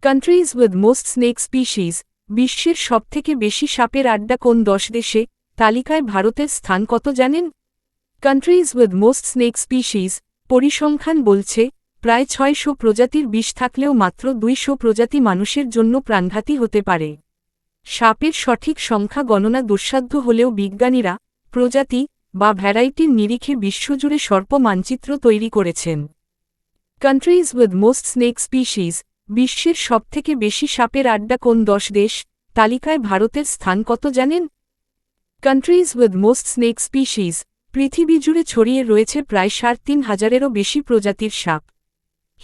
Countries with most snake স্পিশিজ, বিশ্বের সবথেকে বেশি সাপের আড্ডা কোন 10 দেশে? তালিকায় ভারতের স্থান কত জানেন? কান্ট্রিজ উইথ মোস্ট স্নেক স্পিশিজ পরিসংখ্যান বলছে, প্রায় 600 প্রজাতির বিষ থাকলেও মাত্র 200 প্রজাতি মানুষের জন্য প্রাণঘাতী হতে পারে। সাপের সঠিক সংখ্যা গণনা দুঃসাধ্য হলেও বিজ্ঞানীরা প্রজাতি বা ভ্যারাইটির নিরিখে বিশ্বজুড়ে সর্প মানচিত্র তৈরি করেছেন। কান্ট্রিজ উইথ মোস্ট স্নেক স্পিশিজ, বিশ্বের সবথেকে বেশি সাপের আড্ডা কোন 10 দেশ? তালিকায় ভারতের স্থান কত জানেন? কান্ট্রিজ উইথ মোস্ট স্নেক স্পিশিজ, পৃথিবী জুড়ে ছড়িয়ে রয়েছে প্রায় ৩,৫০০-এরও বেশি প্রজাতির সাপ।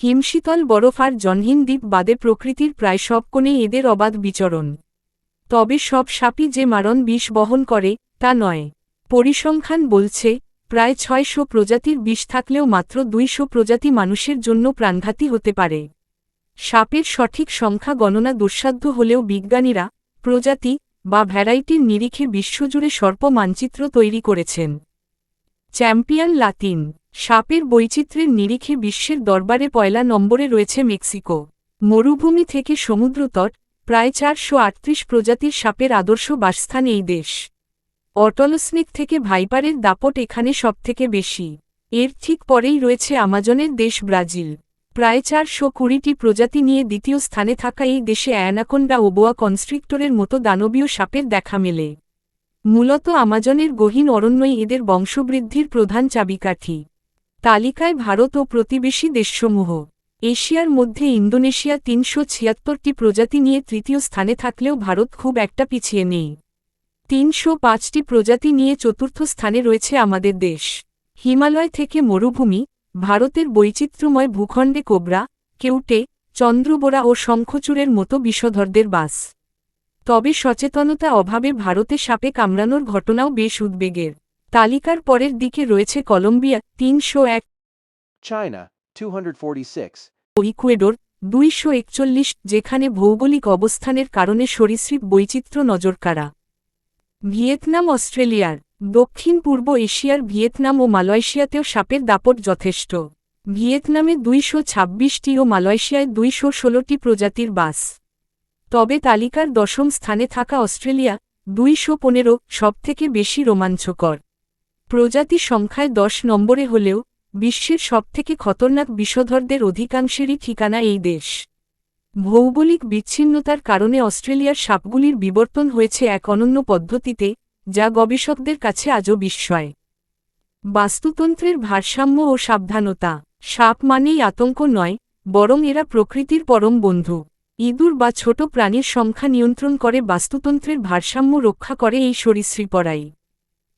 হিমশীতল বরফ আর জনহীন দ্বীপ বাদে প্রকৃতির প্রায় সব কোণেই এদের অবাধ বিচরণ। তবে সব সাপই যে মারণ বিষ বহন করে, তা নয়। পরিসংখ্যান বলছে, প্রায় 600 প্রজাতির বিষ থাকলেও মাত্র 200 প্রজাতি মানুষের জন্য প্রাণঘাতী হতে পারে। সাপের সঠিক সংখ্যা গণনা দুঃসাধ্য হলেও বিজ্ঞানীরা প্রজাতি বা ভ্যারাইটির নিরিখে বিশ্বজুড়ে সর্প মানচিত্র তৈরি করেছেন। চ্যাম্পিয়ন লাতিন, সাপের বৈচিত্র্যের নিরিখে বিশ্বের দরবারে পয়লা নম্বরে রয়েছে মেক্সিকো। মরুভূমি থেকে সমুদ্রতট, প্রায় 438 প্রজাতির সাপের আদর্শ বাসস্থান এই দেশ। অটলস্নেক থেকে ভাইপারের দাপট এখানে সবথেকে বেশি। এর ঠিক পরেই রয়েছে আমাজনের দেশ ব্রাজিল। প্রায় 420টি প্রজাতি নিয়ে দ্বিতীয় স্থানে থাকা এই দেশে অ্যানাকোন্ডা ও বোয়া কনস্ট্রিক্টরের মতো দানবীয় সাপের দেখা মেলে। মূলত আমাজনের গহীন অরণ্যই এদের বংশবৃদ্ধির প্রধান চাবিকাঠি। তালিকায় ভারত ও প্রতিবেশী দেশসমূহ। এশিয়ার মধ্যে ইন্দোনেশিয়া 376টি প্রজাতি নিয়ে তৃতীয় স্থানে থাকলেও ভারত খুব একটা পিছিয়ে নেই। 305টি প্রজাতি নিয়ে চতুর্থ স্থানে রয়েছে আমাদের দেশ। হিমালয় থেকে মরুভূমি, ভারতের বৈচিত্র্যময় ভূখণ্ডে কোবরা, কেউটে, চন্দ্রবোরা ও শঙ্খচূড়ের মতো বিষধরদের বাস। তবে সচেতনতা অভাবে ভারতে সাপে কামড়ানোর ঘটনাও বেশ উদ্বেগের। তালিকার পরের দিকে রয়েছে কলম্বিয়া 301, China, 246, ও ইকুয়েডর 241, যেখানে ভৌগোলিক অবস্থানের কারণে সরীসৃপ বৈচিত্র্য নজরকাড়া। ভিয়েতনাম অস্ট্রেলিয়ার, দক্ষিণ পূর্ব এশিয়ার ভিয়েতনাম ও মালয়েশিয়াতেও সাপের দাপট যথেষ্ট। ভিয়েতনামে 226টি ও মালয়েশিয়ায় 216টি প্রজাতির বাস। তবে তালিকার দশম স্থানে থাকা অস্ট্রেলিয়া 215 সবথেকে বেশি রোমাঞ্চকর। প্রজাতি সংখ্যায় 10 নম্বরে হলেও বিশ্বের সবথেকে খতরনাক বিষধরদের অধিকাংশেরই ঠিকানা এই দেশ। ভৌগোলিক বিচ্ছিন্নতার কারণে অস্ট্রেলিয়ার সাপগুলির বিবর্তন হয়েছে এক অনন্য পদ্ধতিতে, যা গবেষকদের কাছে আজও বিস্ময়। বাস্তুতন্ত্রের ভারসাম্য ও সাবধানতা, সাপ মানেই আতঙ্ক নয়, বরং এরা প্রকৃতির পরম বন্ধু। ইঁদুর বা ছোট প্রাণীর সংখ্যা নিয়ন্ত্রণ করে বাস্তুতন্ত্রের ভারসাম্য রক্ষা করে এই সরীসৃপরাই।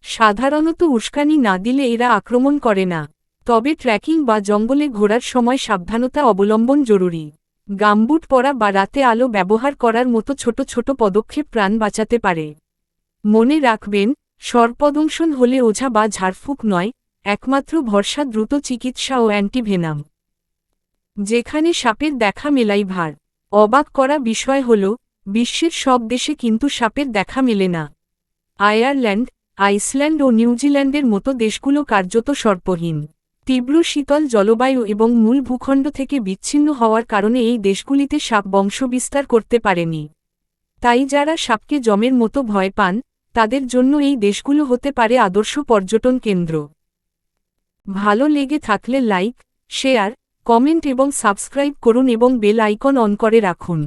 সাধারণত উস্কানি না দিলে এরা আক্রমণ করে না, তবে ট্রেকিং বা জঙ্গলে ঘোরার সময় সাবধানতা অবলম্বন জরুরি। গামবুট পরা বা রাতে আলো ব্যবহার করার মতো ছোট ছোট পদক্ষেপ প্রাণ বাঁচাতে পারে। মনে রাখবেন, সর্পদংশন হলে ওঝা বা ঝাড়ফুঁক নয়, একমাত্র ভরসা দ্রুত চিকিৎসা ও অ্যান্টিভেনাম। যেখানে সাপের দেখা মেলাই ভার। অবাক করা বিষয় হল, বিশ্বের সব দেশে কিন্তু সাপের দেখা মেলে না। আয়ারল্যান্ড, আইসল্যান্ড ও নিউজিল্যান্ডের মতো দেশগুলো কার্যত সর্পহীন। তীব্র শীতল জলবায়ু এবং মূল ভূখণ্ড থেকে বিচ্ছিন্ন হওয়ার কারণে এই দেশগুলিতে সাপ বংশবিস্তার করতে পারেনি। তাই যারা সাপকে যমের মতো ভয় পান, তাদের জন্য এই দেশগুলো হতে পারে আদর্শ পর্যটন কেন্দ্র। ভালো লেগে থাকলে লাইক, শেয়ার, কমেন্ট এবং সাবস্ক্রাইব করুন এবং বেল আইকন অন করে রাখুন।